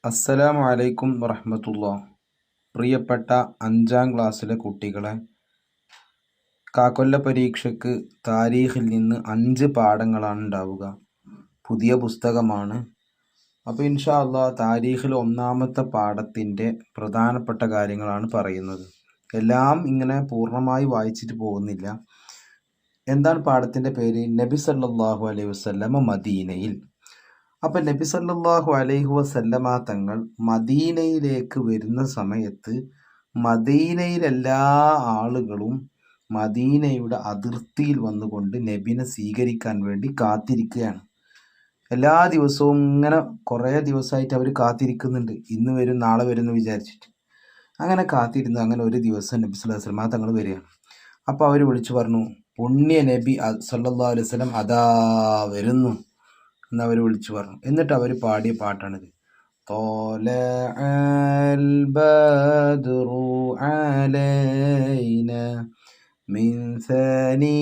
അസ്സലാമു അലൈക്കും വറഹ്മത്തുള്ളാഹി. പ്രിയപ്പെട്ട 5ാം ക്ലാസ്സിലെ കുട്ടികളെ, കാക്കൊല്ല പരീക്ഷയ്ക്ക് താരീഖിൽ നിന്ന് 5 പാഠങ്ങളാണ് ഉണ്ടാവുക. പുതിയ പുസ്തകമാണ്. അപ്പോൾ ഇൻഷാ അള്ളാഹ് താരീഖിൽ ഒന്നാമത്തെ പാഠത്തിൻ്റെ പ്രധാനപ്പെട്ട കാര്യങ്ങളാണ് പറയുന്നത്. എല്ലാം ഇങ്ങനെ പൂർണ്ണമായി വായിച്ചിട്ട് പോകുന്നില്ല. എന്താണ് പാഠത്തിൻ്റെ പേര്? നബി സല്ലല്ലാഹു അലൈഹി വസല്ലമ മദീനയിൽ. അപ്പം നബി സല്ലല്ലാഹു അലൈഹി വസല്ലമ തങ്ങൾ മദീനയിലേക്ക് വരുന്ന സമയത്ത് മദീനയിലെല്ലാ ആളുകളും മദീനയുടെ അതിർത്തിയിൽ വന്നുകൊണ്ട് നബിനെ സ്വീകരിക്കാൻ വേണ്ടി കാത്തിരിക്കുകയാണ്. എല്ലാ ദിവസവും ഇങ്ങനെ കുറേ ദിവസമായിട്ട് അവർ കാത്തിരിക്കുന്നുണ്ട്. ഇന്ന് വരും നാളെ വരും എന്ന് വിചാരിച്ചിട്ട് അങ്ങനെ കാത്തിരുന്നു. അങ്ങനെ ഒരു ദിവസം നബി സല്ലല്ലാഹു അലൈഹി വസല്ലമ തങ്ങൾ വരികയാണ്. അപ്പോൾ അവർ വിളിച്ചു പറഞ്ഞു, പുണ്യ നബി സല്ലല്ലാഹു അലൈഹി വസല്ലം അതാ വരുന്നു എന്നവർ വിളിച്ചു പറഞ്ഞു. എന്നിട്ട് അവർ പാടിയ പാട്ടാണിത്. ത്വലഅൽ ബദ്റു അലൈനാ മിൻ സനിയാതിൽ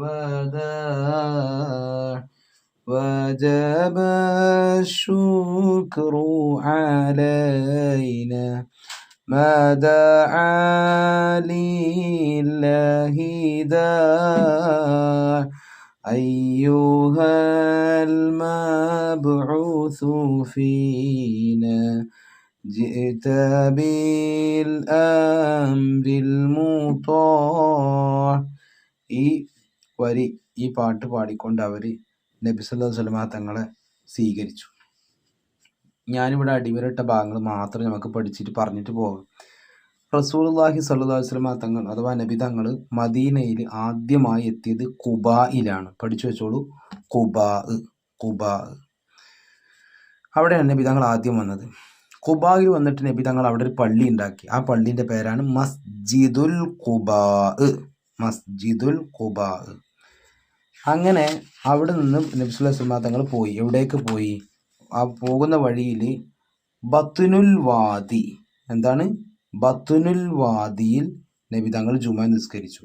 വദാ വജബ ശുക്രു അലൈനാ മാ ദഅ ലില്ലാഹി ദാ أيها المبعوث فينا جئت بالأمر المطاع. ഈ പാട്ട് പാടിക്കൊണ്ട് അവർ നബി സല്ലല്ലാഹു അലൈഹി വസല്ലമ തങ്ങളെ സ്വീകരിച്ചു. ഞാനിവിടെ അടിവരട്ട ഭാഗങ്ങൾ മാത്രം നമുക്ക് പഠിച്ചിട്ട് പറഞ്ഞിട്ട് പോകാം. റസൂലുള്ളാഹി സ്വല്ലല്ലാഹു അലൈഹി വസല്ലമ തങ്ങൾ അഥവാ നബി തങ്ങൾ മദീനയിൽ ആദ്യമായി എത്തിയത് ഖുബായിലാണ്. പഠിച്ചു വെച്ചോളൂ, ഖുബാ. അവിടെയാണ് നബി തങ്ങൾ ആദ്യം വന്നത്. ഖുബായിൽ വന്നിട്ട് നബി തങ്ങൾ അവിടെ ഒരു പള്ളി ഉണ്ടാക്കി. ആ പള്ളീൻ്റെ പേരാണ് മസ്ജിദുൽ ഖുബാ. അങ്ങനെ അവിടെ നിന്ന് നബി സല്ലല്ലാഹു അലൈഹി വസല്ലമ തങ്ങൾ പോയി. എവിടേക്ക് പോയി? ആ പോകുന്ന വഴിയിൽ ബത്നുൽ വാദി, എന്താണ് ബത്നുൽ വാദിയിൽ നബി തങ്ങൾ ജുമാ നിസ്കരിച്ചു.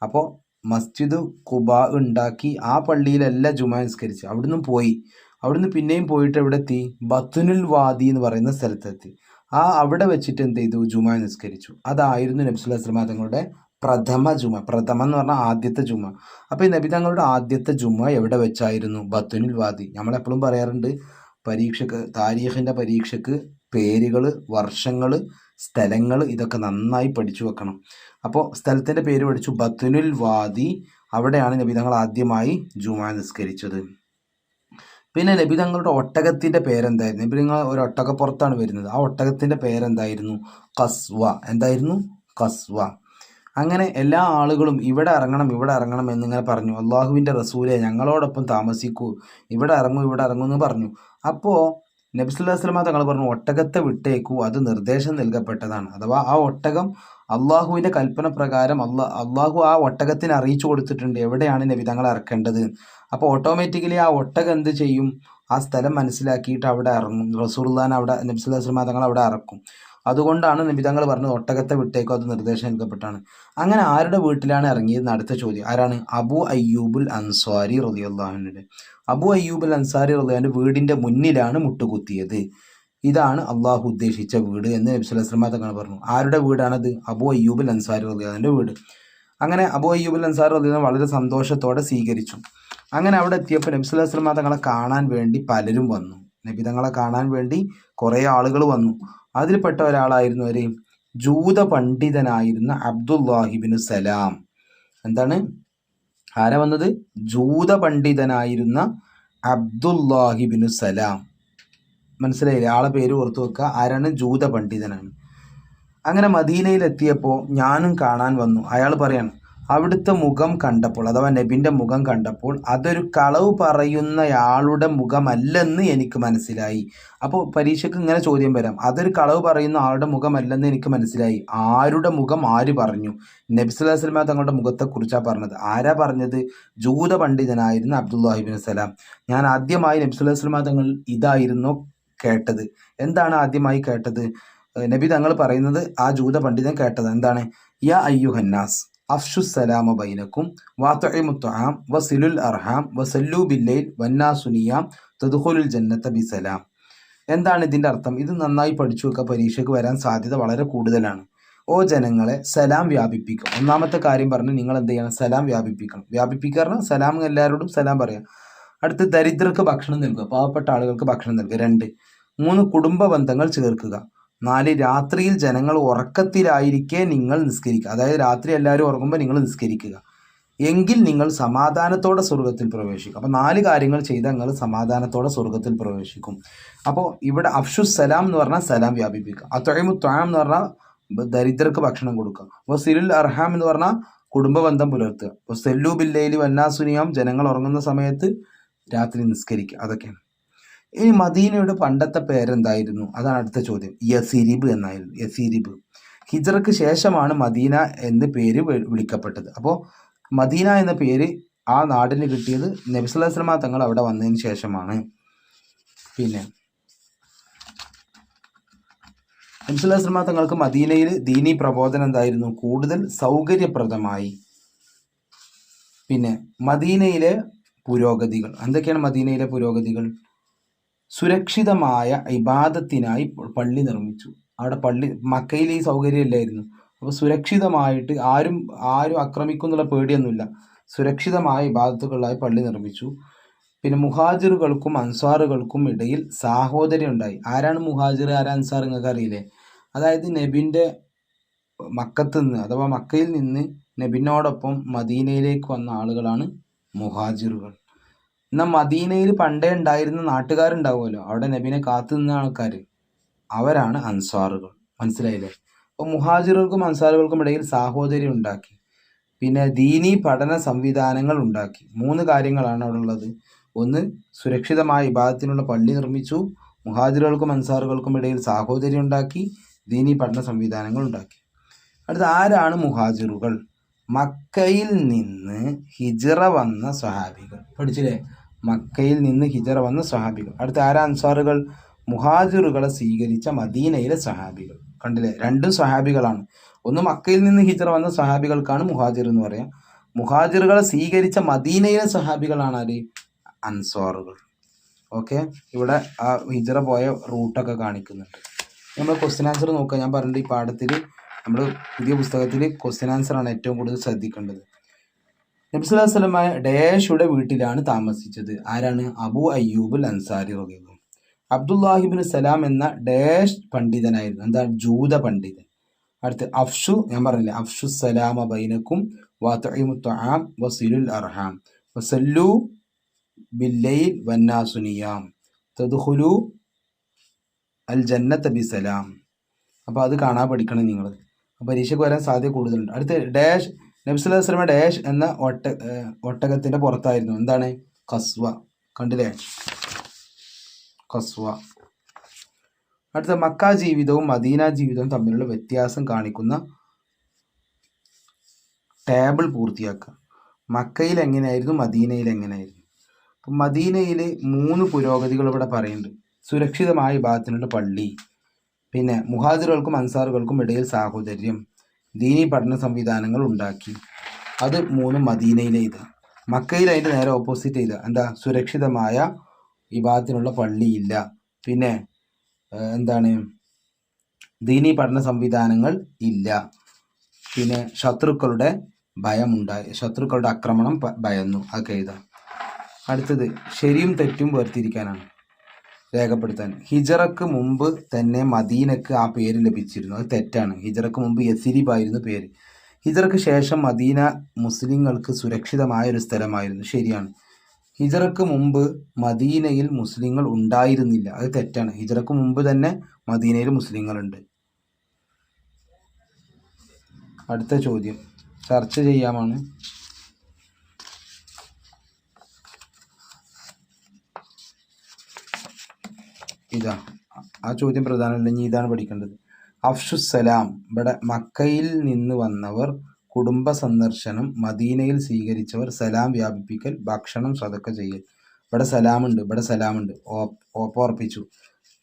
അപ്പോൾ മസ്ജിദ് ഖുബാ ഉണ്ടാക്കി ആ പള്ളിയിലല്ല ജുമാ നിസ്കരിച്ചു. അവിടുന്ന് പോയി. അവിടുന്ന് പിന്നെയും പോയിട്ട് എവിടെ എത്തി? ബത്നുൽ വാദി എന്ന് പറയുന്ന സ്ഥലത്തെത്തി. അവിടെ വെച്ചിട്ട് എന്ത് ചെയ്തു? ജുമാ നിസ്കരിച്ചു. അതായിരുന്നു നബി സല്ലല്ലാഹു അലൈഹി വസല്ലമ തങ്ങളുടെ പ്രഥമ ജുമ. പ്രഥമ എന്ന് പറഞ്ഞാൽ ആദ്യത്തെ ജുമ. അപ്പോൾ ഈ നബി തങ്ങളുടെ ആദ്യത്തെ ജുമ എവിടെ വെച്ചായിരുന്നു? ബത്നുൽ വാദി. നമ്മളെപ്പോഴും പറയാറുണ്ട്, പരീക്ഷയ്ക്ക് താരീഖിൻ്റെ പരീക്ഷയ്ക്ക് പേരുകൾ, വർഷങ്ങൾ, സ്ഥലങ്ങൾ ഇതൊക്കെ നന്നായി പഠിച്ചു വെക്കണം. അപ്പോൾ സ്ഥലത്തിൻ്റെ പേര് പഠിച്ചു, ബത്നുൽ വാദി. അവിടെയാണ് നബി തങ്ങൾ ആദ്യമായി ജുമാ നിസ്കരിച്ചത്. പിന്നെ നബി തങ്ങളുടെ ഒട്ടകത്തിൻ്റെ പേരെന്തായിരുന്നു? നബി തങ്ങൾ ഒരു ഒട്ടകപ്പുറത്താണ് വരുന്നത്. ആ ഒട്ടകത്തിൻ്റെ പേരെന്തായിരുന്നു? ഖസ്വ. എന്തായിരുന്നു? ഖസ്വ. അങ്ങനെ എല്ലാ ആളുകളും ഇവിടെ ഇറങ്ങണം എന്നിങ്ങനെ പറഞ്ഞു. അള്ളാഹുവിൻ്റെ റസൂലെ, ഞങ്ങളോടൊപ്പം താമസിക്കൂ, ഇവിടെ ഇറങ്ങൂ എന്ന് പറഞ്ഞു. അപ്പോൾ നബി സല്ലല്ലാഹു അലൈഹി വസല്ലമ തങ്ങൾ പറഞ്ഞു, ഒട്ടകത്തെ വിട്ടേക്കൂ, അത് നിർദ്ദേശം നൽകപ്പെട്ടതാണ്. അഥവാ ആ ഒട്ടകം അള്ളാഹുവിൻ്റെ കൽപ്പന പ്രകാരം അള്ളാഹു ആ ഒട്ടകത്തിന് അറിയിച്ചു കൊടുത്തിട്ടുണ്ട് എവിടെയാണ് നബി തങ്ങൾ ഇറക്കേണ്ടത്. അപ്പോൾ ഓട്ടോമാറ്റിക്കലി ആ ഒട്ടകം എന്ത് ചെയ്യും? ആ സ്ഥലം മനസ്സിലാക്കിയിട്ട് അവിടെ ഇറങ്ങും. റസൂലുള്ളാഹിനെ അവിടെ നബി സല്ലല്ലാഹു അലൈഹി വസല്ലമ തങ്ങൾ അവിടെ ഇറക്കും. അതുകൊണ്ടാണ് നബി തങ്ങൾ പറഞ്ഞത് ഒട്ടകത്തെ വിട്ടേക്കോ, അത് നിർദ്ദേശം നൽകപ്പെട്ടാണ്. അങ്ങനെ ആരുടെ വീട്ടിലാണ് ഇറങ്ങിയത്? അടുത്ത ചോദ്യം. ആരാണ്? അബൂ അയ്യൂബുൽ അൻസാരി റളിയല്ലാഹു അൻഹു. അബൂ അയ്യൂബുൽ അൻസാരി റളിയല്ലാഹു അൻഹു വീടിൻ്റെ മുന്നിലാണ് മുട്ടുകുത്തിയത്. ഇതാണ് അള്ളാഹു ഉദ്ദേശിച്ച വീട് എന്ന് നബി സല്ലല്ലാഹു അലൈഹി വസല്ലമ തങ്ങൾ പറഞ്ഞു. ആരുടെ വീടാണത്? അബൂ അയ്യൂബുൽ അൻസാരി റളിയല്ലാഹു അൻഹുവിൻ്റെ വീട്. അങ്ങനെ അബൂ അയ്യൂബുൽ അൻസാരി റളിയല്ലാഹു അൻഹു വളരെ സന്തോഷത്തോടെ സ്വീകരിച്ചു. അങ്ങനെ അവിടെ എത്തിയപ്പോൾ നബി സല്ലല്ലാഹു അലൈഹി വസല്ലമ തങ്ങളെ കാണാൻ വേണ്ടി പലരും വന്നു. നബി തങ്ങളെ കാണാൻ വേണ്ടി കുറേ ആളുകൾ വന്നു. അതിൽപ്പെട്ട ഒരാളായിരുന്നു ഒരു ജൂത പണ്ഡിതനായിരുന്ന അബ്ദുല്ലാഹിബ്നു സലാം. എന്താണ്? ആരാ വന്നത്? ജൂത പണ്ഡിതനായിരുന്ന അബ്ദുല്ലാഹിബ്നു സലാം. മനസ്സിലായില്ലേ? ആളെ പേര് ഓർത്തു വെക്കുക. ആരാണ്? ജൂത പണ്ഡിതനാണ്. അങ്ങനെ മദീനയിലെത്തിയപ്പോൾ ഞാനും കാണാൻ വന്നു. അയാൾ പറയാണ്, അവിടുത്തെ മുഖം കണ്ടപ്പോൾ, അഥവാ നബിൻ്റെ മുഖം കണ്ടപ്പോൾ അതൊരു കളവ് പറയുന്നയാളുടെ മുഖമല്ലെന്ന് എനിക്ക് മനസ്സിലായി. അപ്പോൾ പരീക്ഷയ്ക്ക് ഇങ്ങനെ ചോദ്യം വരാം, അതൊരു കളവ് പറയുന്ന ആളുടെ മുഖമല്ലെന്ന് എനിക്ക് മനസ്സിലായി. ആരുടെ മുഖം? ആര് പറഞ്ഞു? നബി സല്ലല്ലാഹു അലൈഹി വസല്ലമ തങ്ങളുടെ മുഖത്തെക്കുറിച്ചാണ് പറഞ്ഞത്. ആരാ പറഞ്ഞത്? ജൂത പണ്ഡിതനായിരുന്ന അബ്ദുല്ലാഹിബ്നു സലാം. ഞാൻ ആദ്യമായി നബി സല്ലല്ലാഹു അലൈഹി വസല്ലമ തങ്ങൾ ഇതായിരുന്നു കേട്ടത്. എന്താണ് ആദ്യമായി കേട്ടത്? നബി തങ്ങൾ പറയുന്നത് ആ ജൂത പണ്ഡിതൻ കേട്ടത് എന്താണ്? യാ അയ്യുഹന്നാസ് അഫ്ഷുസ്സലാമ ബൈനക്കും വാത്ഇമുത്ത്ആം വസിലുൽ അർഹാം വസല്ലു ബില്ലൈൽ വന്നാസു നിയാം തദ്ഖുലുൽ ജന്നത ബിസലാം. എന്താണ് ഇതിൻ്റെ അർത്ഥം? ഇത് നന്നായി പഠിച്ചു വെക്കുക, പരീക്ഷയ്ക്ക് വരാൻ സാധ്യത വളരെ കൂടുതലാണ്. ഓ ജനങ്ങളെ, സലാം വ്യാപിപ്പിക്കും. ഒന്നാമത്തെ കാര്യം പറഞ്ഞ് നിങ്ങൾ എന്ത് ചെയ്യണം? സലാം വ്യാപിപ്പിക്കണം. വ്യാപിപ്പിക്കുക പറഞ്ഞാൽ സലാം എല്ലാവരോടും സലാം പറയാം. അടുത്ത് ദരിദ്രർക്ക് ഭക്ഷണം നൽകുക, പാവപ്പെട്ട ആളുകൾക്ക് ഭക്ഷണം നൽകുക. 2, 3 കുടുംബ ബന്ധങ്ങൾ ചേർക്കുക. 4 രാത്രിയിൽ ജനങ്ങൾ ഉറക്കത്തിലായിരിക്കെ നിങ്ങൾ നിസ്കരിക്കുക. അതായത് രാത്രി എല്ലാവരും ഉറങ്ങുമ്പോൾ നിങ്ങൾ നിസ്കരിക്കുക. എങ്കിൽ നിങ്ങൾ സമാധാനത്തോടെ സ്വർഗത്തിൽ പ്രവേശിക്കും. അപ്പോൾ 4 കാര്യങ്ങൾ ചെയ്താൽ നിങ്ങൾ സമാധാനത്തോടെ സ്വർഗത്തിൽ പ്രവേശിക്കും. അപ്പോൾ ഇവിടെ അഫ്ഷുസ് സലാം എന്ന് പറഞ്ഞാൽ സലാം വ്യാപിപ്പിക്കുക. അത്വഇമു ത്വആം എന്ന് പറഞ്ഞാൽ ദരിദ്രർക്ക് ഭക്ഷണം കൊടുക്കുക. വസിലുൽ അർഹാം എന്ന് പറഞ്ഞാൽ കുടുംബ ബന്ധം പുലർത്തുക. വസല്ലു ബില്ലൈലി വന്നാസുനിയാം, ജനങ്ങൾ ഉറങ്ങുന്ന സമയത്ത് രാത്രി നിസ്കരിക്കുക. അതൊക്കെയാണ്. ഇനി മദീനയുടെ പണ്ടത്തെ പേരെന്തായിരുന്നു? അതാണ് അടുത്ത ചോദ്യം. യസിരിബ് എന്നായിരുന്നു. യസിരിബ്. ഹിജ്റക്ക് ശേഷമാണ് മദീന എന്ന് പേര് വിളിക്കപ്പെട്ടത്. അപ്പോൾ മദീന എന്ന പേര് ആ നാടിന് കിട്ടിയത് നബി സല്ലല്ലാഹു അലൈഹി വസല്ലം തങ്ങൾ അവിടെ വന്നതിന് ശേഷമാണ്. പിന്നെ നബി സല്ലല്ലാഹു അലൈഹി വസല്ലം തങ്ങൾക്ക് മദീനയിൽ ദീനി പ്രബോധനം എന്തായിരുന്നു? കൂടുതൽ സൗകര്യപ്രദമായി. പിന്നെ മദീനയിലെ പുരോഗതികൾ എന്തൊക്കെയാണ്? മദീനയിലെ പുരോഗതികൾ: സുരക്ഷിതമായ ഇബാദത്തിനായി പള്ളി നിർമ്മിച്ചു. അവിടെ പള്ളി, മക്കയിൽ ഈ സൗകര്യം ഇല്ലായിരുന്നു. അപ്പോൾ സുരക്ഷിതമായിട്ട് ആരും ആക്രമിക്കുന്നുള്ള പേടിയൊന്നുമില്ല. സുരക്ഷിതമായ ഇബാദത്തുകളായി പള്ളി നിർമ്മിച്ചു. പിന്നെ മുഹാജിറുകൾക്കും അൻസാറുകൾക്കും ഇടയിൽ സാഹോദര്യം ഉണ്ടായി. ആരാണ് മുഹാജിർ, ആരാ അൻസാർ നിങ്ങൾക്ക് അറിയില്ലേ? അതായത് നബിൻ്റെ മക്കത്ത് നിന്ന് അഥവാ മക്കയിൽ നിന്ന് നബിനോടൊപ്പം മദീനയിലേക്ക് വന്ന ആളുകളാണ് മുഹാജിറുകൾ. എന്നാൽ മദീനയിൽ പണ്ടേ ഉണ്ടായിരുന്ന നാട്ടുകാരുണ്ടാവുമല്ലോ, അവിടെ നബിനെ കാത്തു നിന്ന ആൾക്കാർ, അവരാണ് അൻസാറുകൾ. മനസ്സിലായില്ലേ? അപ്പോൾ മുഹാജിറുകൾക്കും അൻസാറുകൾക്കും ഇടയിൽ സാഹോദര്യം ഉണ്ടാക്കി. പിന്നെ ദീനി പഠന സംവിധാനങ്ങൾ ഉണ്ടാക്കി. 3 കാര്യങ്ങളാണ് അവിടെ ഉള്ളത്. 1, സുരക്ഷിതമായ ഇബാദത്തിനുള്ള പള്ളി നിർമ്മിച്ചു. മുഹാജിറുകൾക്കും അൻസാറുകൾക്കും ഇടയിൽ സാഹോദര്യം ഉണ്ടാക്കി. ദീനി പഠന സംവിധാനങ്ങൾ ഉണ്ടാക്കി. അടുത്ത, ആരാണ് മുഹാജിറുകൾ? മക്കയിൽ നിന്ന് ഹിജ്റ വന്ന സ്വഹാബികൾ. പഠിച്ചില്ലേ? മക്കയിൽ നിന്ന് ഹിജ്റ വന്ന സ്വഹാബികൾ. അടുത്ത, ആരാ അൻസാറുകൾ? മുഹാജിറുകളെ സ്വീകരിച്ച മദീനയിലെ സ്വഹാബികൾ. കണ്ടില്ലേ? 2 സ്വഹാബികളാണ്. ഒന്ന് മക്കയിൽ നിന്ന് ഹിജ്റ വന്ന സ്വഹാബികൾക്കാണ് മുഹാജിർ എന്ന് പറയാം. മുഹാജിറുകളെ സ്വീകരിച്ച മദീനയിലെ സ്വഹാബികളാണ് ആര്? അൻസാറുകൾ. ഓക്കെ, ഇവിടെ ആ ഹിജ്റ പോയ റൂട്ടൊക്കെ കാണിക്കുന്നുണ്ട്. നമ്മൾ ക്വസ്റ്റ്യൻ ആൻസർ നോക്കുക. ഞാൻ പറഞ്ഞിട്ട് ഈ പാഠത്തിൽ നമ്മൾ പുതിയ പുസ്തകത്തിൽ ക്വസ്റ്റ്യൻ ആൻസറാണ് ഏറ്റവും കൂടുതൽ ശ്രദ്ധിക്കേണ്ടത്. നബി സല്ലല്ലാഹു അലൈഹി വസല്ലം ഡാഷുടെ വീട്ടിലാണ് താമസിച്ചത്. ആരാണ്? അബൂ അയ്യൂബുൽ അൻസാരി റളിയല്ലാഹു. അബ്ദുല്ലാഹിബ്നു സലാം എന്ന ഡാഷ് പണ്ഡിതനായിരുന്നു. എന്താ? ജൂത പണ്ഡിതൻ. അടുത്ത് അഫ്ഷു, ഞാൻ പറഞ്ഞില്ലേ, അഫ്ഷു സലാമ ബൈനക്കും വഅത്ഇമു ത്വആം വസിലുൽ അർഹാം വസല്ലു ബില്ലൈൽ വന്നാസു നിയാം തദ്ഖുലു അൽ ജന്നത ബിസലാം. അപ്പോൾ അത് കാണാൻ പഠിക്കണം നിങ്ങൾ. പരീക്ഷയ്ക്ക് വരാൻ സാധ്യത കൂടുതലുണ്ട്. അടുത്ത് ഡാഷ്, നബി സല്ലല്ലാഹു അലൈഹി വസല്ലം ഡാഷ് എന്ന ഒട്ടകത്തിൻ്റെ പുറത്തായിരുന്നു. എന്താണ്? ഖസ്വ. കണ്ടില്ലേ? ഖസ്വ. അടുത്ത, മക്ക ജീവിതവും മദീന ജീവിതവും തമ്മിലുള്ള വ്യത്യാസം കാണിക്കുന്ന ടേബിൾ പൂർത്തിയാക്കുക. മക്കയിൽ എങ്ങനെയായിരുന്നു, മദീനയിൽ എങ്ങനെയായിരുന്നു? അപ്പം മദീനയിൽ 3 പുരോഗതികൾ ഇവിടെ പറയുന്നുണ്ട്. സുരക്ഷിതമായ ഇബാദത്തിനുള്ള പള്ളി, പിന്നെ മുഹാജിറുകൾക്കും അൻസാറുകൾക്കും ഇടയിൽ സാഹോദര്യം, ദീനി പഠന സംവിധാനങ്ങൾ ഉണ്ടാക്കി. അത് 3 മദീനയിലെ ഇത്. മക്കയിൽ അതിൻ്റെ നേരെ ഓപ്പോസിറ്റ് ചെയ്ത എന്താ? സുരക്ഷിതമായ ഇബാദത്തിനുള്ള പള്ളിയില്ല. പിന്നെ എന്താണ്? ദീനി പഠന സംവിധാനങ്ങൾ ഇല്ല. പിന്നെ ശത്രുക്കളുടെ ഭയമുണ്ടായി, ശത്രുക്കളുടെ ആക്രമണം ഭയന്നു. അതൊക്കെ എഴുതാം. അടുത്തത്, ശരിയും തെറ്റും വേർതിരിക്കാനാണ്, രേഖപ്പെടുത്താൻ. ഹിജറക്ക് മുമ്പ് തന്നെ മദീനക്ക് ആ പേര് ലഭിച്ചിരുന്നു. അത് തെറ്റാണ്. ഹിജറക്ക് മുമ്പ് യസിരിബ് ആയിരുന്നു പേര്. ഹിജറക്ക് ശേഷം മദീന മുസ്ലിങ്ങൾക്ക് സുരക്ഷിതമായ ഒരു സ്ഥലമായിരുന്നു. ശരിയാണ്. ഹിജറക്ക് മുമ്പ് മദീനയിൽ മുസ്ലിങ്ങൾ ഉണ്ടായിരുന്നില്ല. അത് തെറ്റാണ്. ഹിജറക്ക് മുമ്പ് തന്നെ മദീനയിൽ മുസ്ലിങ്ങളുണ്ട്. അടുത്ത ചോദ്യം ചർച്ച ചെയ്യാമാണ്. ഇതാ ആ ചോദ്യം പ്രധാനമല്ല, ഇനി ഇതാണ് പഠിക്കേണ്ടത്. അഫ്ഷുസലാം, ഇവിടെ മക്കയിൽ നിന്ന് വന്നവർ, കുടുംബ സന്ദർശനം, മദീനയിൽ സ്വീകരിച്ചവർ, സലാം വ്യാപിപ്പിക്കൽ, ഭക്ഷണം സദക്ക ചെയ്യൽ. ഇവിടെ സലാമുണ്ട്, ഇവിടെ സലാമുണ്ട്, ഓർപ്പിച്ചു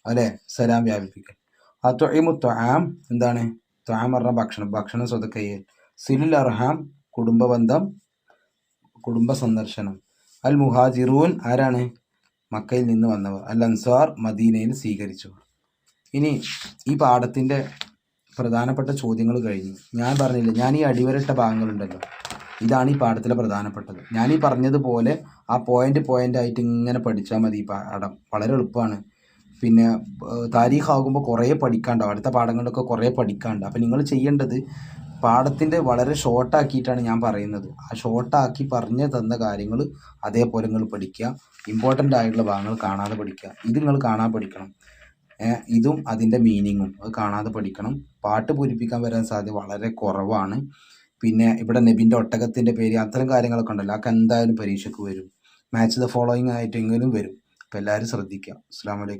അല്ലേ? സലാം വ്യാപിപ്പിക്കൽ. അത്വഇമു ത്വആം, എന്താണ്? ത്വആം പറഞ്ഞ ഭക്ഷണം, ഭക്ഷണം സദക്ക ചെയ്യൽ. സിലുൽ അർഹാം, കുടുംബ ബന്ധം, കുടുംബ സന്ദർശനം. അൽ മുഹാജിറൂൻ, ആരാണ്? മക്കയിൽ നിന്ന് വന്നവർ, അൽ അൻസാർ മദീനയിൽ സ്വീകരിച്ചവർ. ഇനി ഈ പാഠത്തിൻ്റെ പ്രധാനപ്പെട്ട ചോദ്യങ്ങൾ കഴിഞ്ഞു. ഞാൻ പറഞ്ഞില്ല, ഞാൻ ഈ അടിവരട്ട ഭാഗങ്ങളുണ്ടല്ലോ, ഇതാണ് ഈ പാഠത്തിലെ പ്രധാനപ്പെട്ടത്. ഞാൻ ഈ പറഞ്ഞതുപോലെ ആ പോയിന്റ് ആയിട്ട് ഇങ്ങനെ പഠിച്ചാൽ മതി. ഈ പാഠം വളരെ എളുപ്പമാണ്. പിന്നെ താരീഖ് ആകുമ്പോൾ കുറേ പഠിക്കാണ്ടാവും, അടുത്ത പാഠങ്ങളിലൊക്കെ കുറേ പഠിക്കാണ്ട്. അപ്പം നിങ്ങൾ ചെയ്യേണ്ടത് പാഠത്തിൻ്റെ വളരെ ഷോർട്ടാക്കിയിട്ടാണ് ഞാൻ പറയുന്നത്. ആ ഷോർട്ടാക്കി പറഞ്ഞു തന്ന കാര്യങ്ങൾ അതേപോലെ നിങ്ങൾ പഠിക്കുക. ഇമ്പോർട്ടൻ്റ് ആയിട്ടുള്ള ഭാഗങ്ങൾ കാണാതെ പഠിക്കുക. ഇത് നിങ്ങൾ കാണാൻ പഠിക്കണം. ഇതും അതിൻ്റെ മീനിങ്ങും അത് കാണാതെ പഠിക്കണം. പാട്ട് പൂരിപ്പിക്കാൻ വരാൻ സാധ്യത വളരെ കുറവാണ്. പിന്നെ ഇവിടെ നബിൻ്റെ ഒട്ടകത്തിൻ്റെ പേര്, അത്തരം കാര്യങ്ങളൊക്കെ ഉണ്ടല്ലോ, അതൊക്കെ എന്തായാലും പരീക്ഷയ്ക്ക് വരും. മാച്ച് ദ ഫോളോയിങ് ആയിട്ടെങ്കിലും വരും. അപ്പോൾ എല്ലാവരും ശ്രദ്ധിക്കുക. അസ്സലാമു അലൈക്കും.